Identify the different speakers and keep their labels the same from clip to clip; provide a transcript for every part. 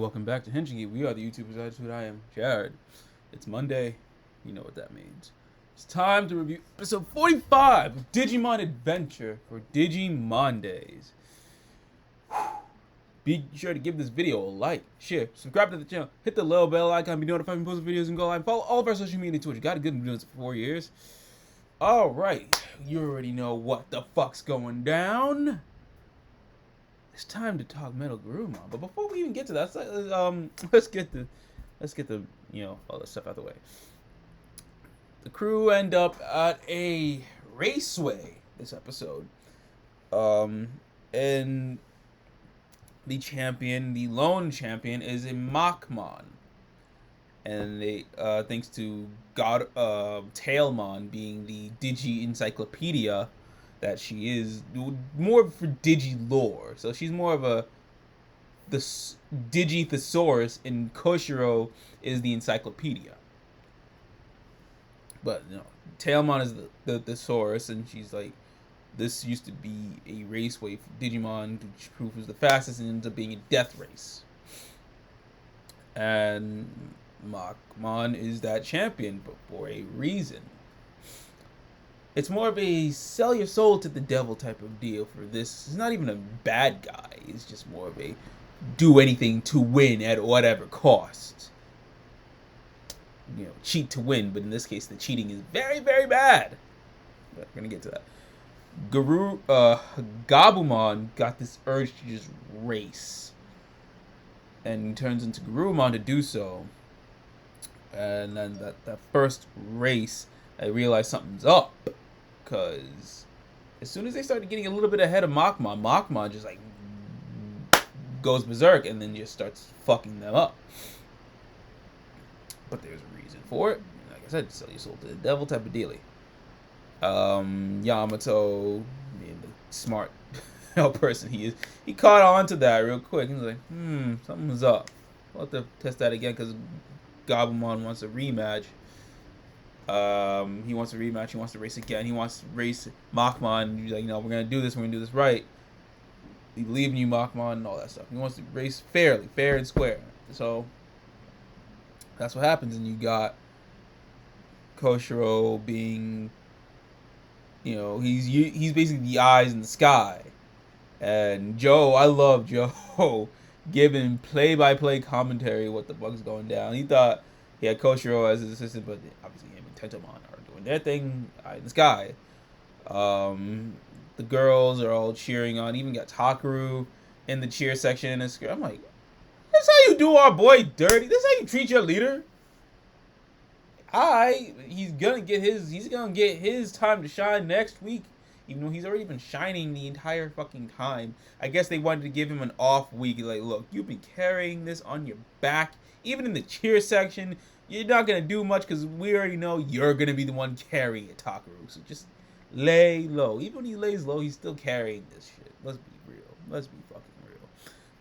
Speaker 1: Welcome back to Hinging. We are the YouTubers Attitude. I am Jared. It's Monday. You know what that means. It's time to review episode 45 of Digimon Adventure for Digimondays. Be sure to give this video a like, share, subscribe to the channel, hit the little bell icon, be notified when we post videos, and go live. Follow all of our social media and Twitch. Got a good been doing this for 4 years. Alright, you already know what the fuck's going down. It's time to talk Metal Garurumon. But before we even get to that, let's get the all this stuff out of the way. The crew end up at a raceway this episode. And the lone champion is a Machmon. And they thanks to Tailmon being the Digi encyclopedia that she is, more for Digi lore. So she's more of the Digi thesaurus, and Koshiro is the encyclopedia. But Tailmon is the thesaurus, and she's like, this used to be a raceway for Digimon to prove who's the fastest, and ends up being a death race. And Machmon is that champion, but for a reason. It's more of a sell your soul to the devil type of deal for this. He's not even a bad guy. He's just more of a do anything to win at whatever cost. Cheat to win, but in this case, the cheating is very, very bad. But we're going to get to that. Gabumon got this urge to just race. And turns into Garurumon to do so. And then that first race, I realized something's up. Because as soon as they started getting a little bit ahead of Machmon just like goes berserk and then just starts fucking them up. But there's a reason for it. Like I said, sell your soul to the devil type of dealie. Yamato, being the smart person he is, he caught on to that real quick. He was like, something was up. I'll have to test that again because Gabumon wants a rematch. He wants a rematch. He wants to race again. He wants to race Machmon. He's like, we're gonna do this. We're gonna do this right. We believe in you, Machmon, and all that stuff. He wants to race fairly, fair and square. So that's what happens, and you got Koshiro being, he's basically the eyes in the sky, and Joe. I love Joe giving play-by-play commentary what the fuck's going down. He thought he had Koshiro as his assistant, but obviously him and Tentomon are doing their thing in the sky. The girls are all cheering on. Even got Takaru in the cheer section. I'm like, that's how you do our boy dirty. That's how you treat your leader. He's gonna get his time to shine next week. Even though he's already been shining the entire fucking time. I guess they wanted to give him an off week. Like, look, you've been carrying this on your back. Even in the cheer section, you're not going to do much because we already know you're going to be the one carrying it, Takaru. So just lay low. Even when he lays low, he's still carrying this shit. Let's be real. Let's be fucking real.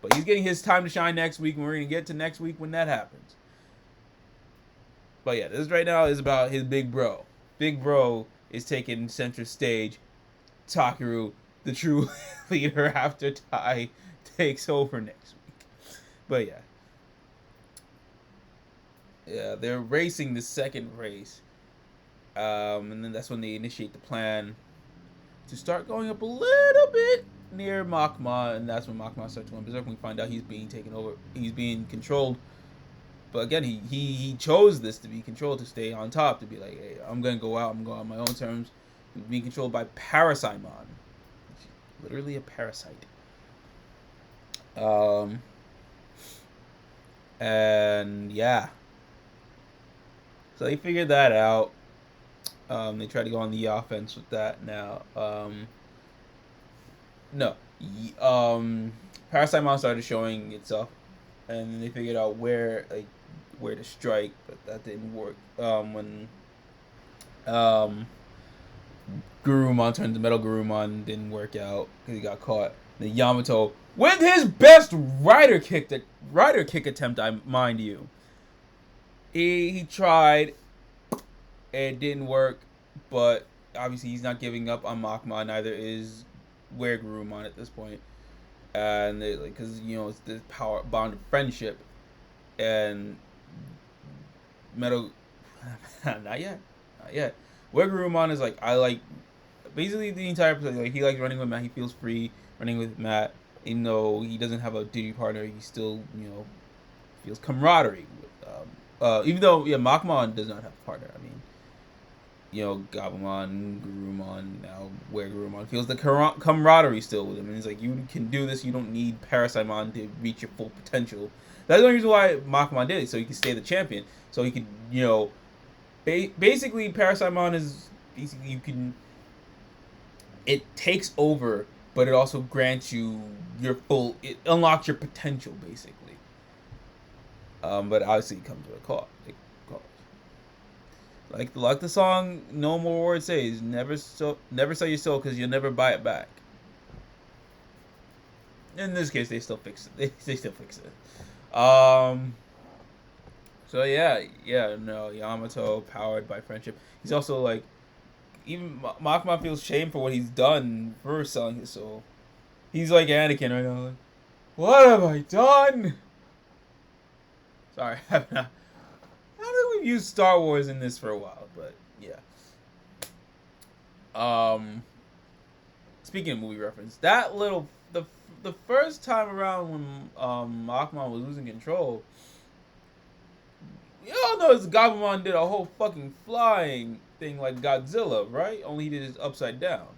Speaker 1: But he's getting his time to shine next week, and we're going to get to next week when that happens. But yeah, this right now is about his big bro. Big bro is taking center stage. Takaru, the true leader, after Tai takes over next week. But yeah. Yeah, they're racing the second race. And then that's when they initiate the plan to start going up a little bit near Machmon, and that's when Machmon starts going berserk. We find out he's being taken over. He's being controlled. But again, he chose this to be controlled, to stay on top, to be like, hey, I'm going to go out. I'm going on my own terms. He's being controlled by Parasaimon. Literally a parasite. And yeah. So they figured that out. They tried to go on the offense with that now. Parasaimon started showing itself, and then they figured out where to strike, but that didn't work. When Garurumon turned to Metal Garurumon, didn't work out because he got caught. Then Yamato, with his best rider kick attempt, mind you. He tried. It didn't work, but obviously he's not giving up on Machmon. Neither is Garurumon at this point. And because it's the power bond of friendship. and Metal. Not yet, not yet. Wegurumon is like I like basically the entire episode. Like he likes running with Matt. He feels free running with Matt, even though he doesn't have a Digi partner. He still feels camaraderie with. Even though Makmon does not have a partner. I mean, Gabumon, Garurumon, now Wegurumon feels the camaraderie still with him, and he's like, you can do this. You don't need Parasaimon to reach your full potential. That's the only reason why Makmon did it, so he could stay the champion. So he could, basically Parasaimon is basically you can. It takes over, but it also grants you your full. It unlocks your potential, basically. But obviously it comes with a cost. Like the song "No More Words" says, never sell your soul because you'll never buy it back. In this case, they still fix it. They still fix it. So Yamato powered by friendship. He's also like, even Makma feels shame for what he's done for selling his soul. He's like Anakin right now. Like, what have I done? Sorry, I don't think we've used Star Wars in this for a while, but yeah. Speaking of movie reference, that little the first time around when Makman was losing control, you all know Gabumon did a whole fucking flying thing like Godzilla, right? Only he did it upside down.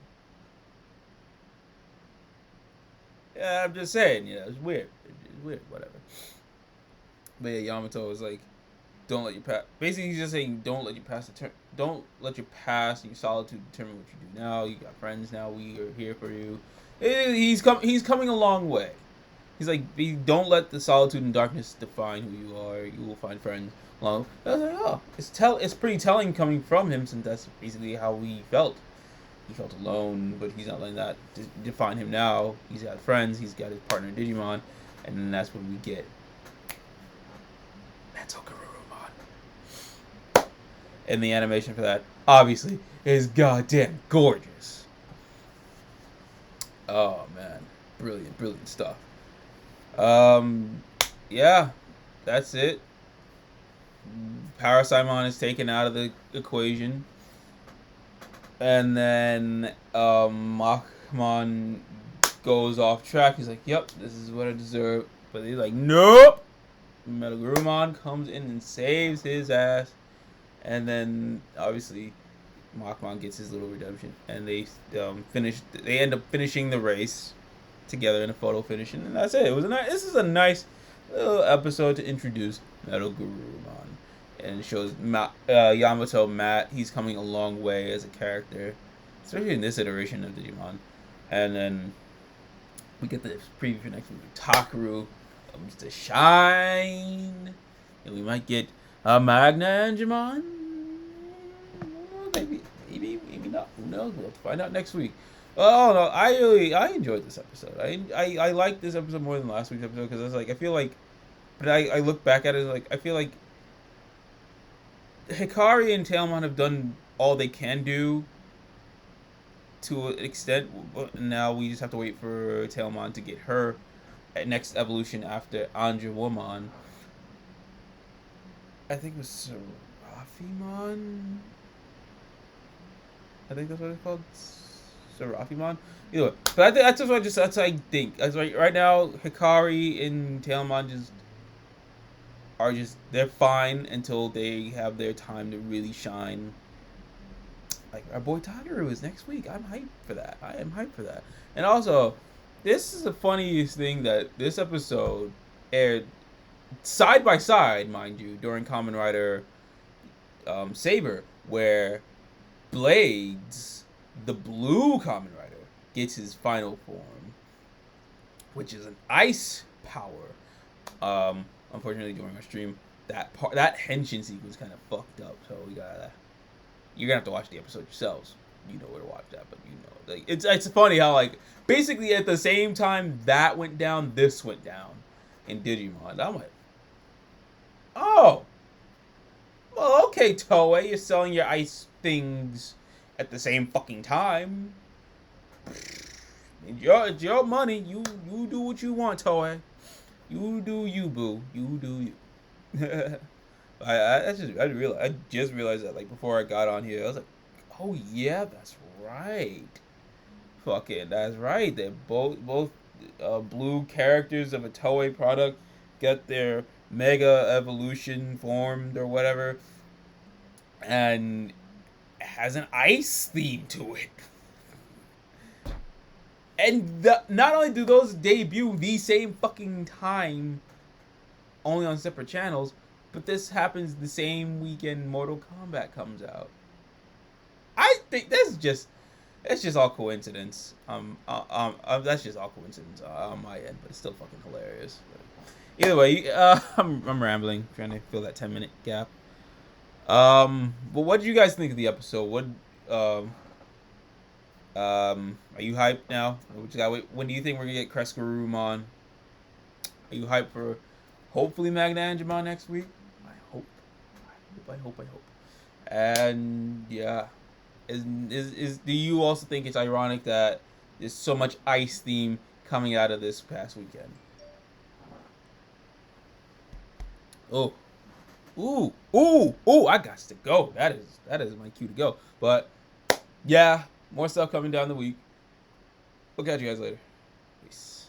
Speaker 1: Yeah, I'm just saying, it's weird. It's weird, whatever. But yeah, Yamato is like, don't let your past. Basically, he's just saying, don't let your past don't let your past and your solitude determine what you do now. You got friends now. We are here for you. He's coming a long way. He's like, don't let the solitude and darkness define who you are. You will find friends. I was like, it's pretty telling coming from him, since that's basically how he felt. He felt alone, but he's not letting that define him now. He's got friends. He's got his partner Digimon, and then that's when we get Garurumon. And the animation for that, obviously, is goddamn gorgeous. Oh man, brilliant stuff. Yeah, that's it. Parasaimon is taken out of the equation, and then Makmon goes off track. He's like, "Yep, this is what I deserve," but he's like, "Nope." Metal Garurumon comes in and saves his ass, and then obviously Makmon gets his little redemption, and they They end up finishing the race together in a photo finish, and that's it. This is a nice little episode to introduce Metal Garurumon, and it shows Yamato Matt. He's coming a long way as a character, especially in this iteration of Digimon. And then we get the preview for next week. Takaru comes to shine, and we might get a Magna Angemon. Maybe not. Who knows? We'll have to find out next week. Oh no, I enjoyed this episode. I like this episode more than last week's episode, because I was like, I feel like, but I look back at it like, I feel like Hikari and Tailmon have done all they can do to an extent. Now we just have to wait for Tailmon to get her next evolution after Anjumon. I think it was Serafimon. I think that's what it's called. Serafimon. Either way, but I think that's what I think. That's right now, Hikari and Tailmon they're fine until they have their time to really shine. Like, our boy Takaru is next week. I'm hyped for that. I am hyped for that. And also, this is the funniest thing, that this episode aired side by side, mind you, during Kamen Rider Saber, where Blades, the blue Kamen Rider, gets his final form, which is an ice power. Unfortunately, during our stream, that henshin sequence kind of fucked up. So you're gonna have to watch the episode yourselves. You know where to watch that, but like, it's funny how, like, basically at the same time that went down, this went down in Digimon. I'm like, oh, well, okay, Toei, you're selling your ice things at the same fucking time. It's your money. You do what you want, Toei. You do you, boo. You do you. I just realized that like before I got on here. I was like, oh yeah, that's right. Fucking, that's right. They're both blue characters of a Toei product get their mega evolution formed or whatever, and it has an ice theme to it. And not only do those debut the same fucking time, only on separate channels, but this happens the same weekend Mortal Kombat comes out. I think it's just all coincidence. That's just all coincidence on my end, but it's still fucking hilarious. But either way, I'm rambling, trying to fill that 10-minute gap. But what did you guys think of the episode? What are you hyped now? When do you think we're gonna get Kreskarumon? Are you hyped for hopefully Magna Angemon next week? I hope. I hope. And yeah, do you also think it's ironic that there's so much ice theme coming out of this past weekend? Oh, ooh! I got to go. That is my cue to go. But yeah, more stuff coming down the week. We'll catch you guys later. Peace.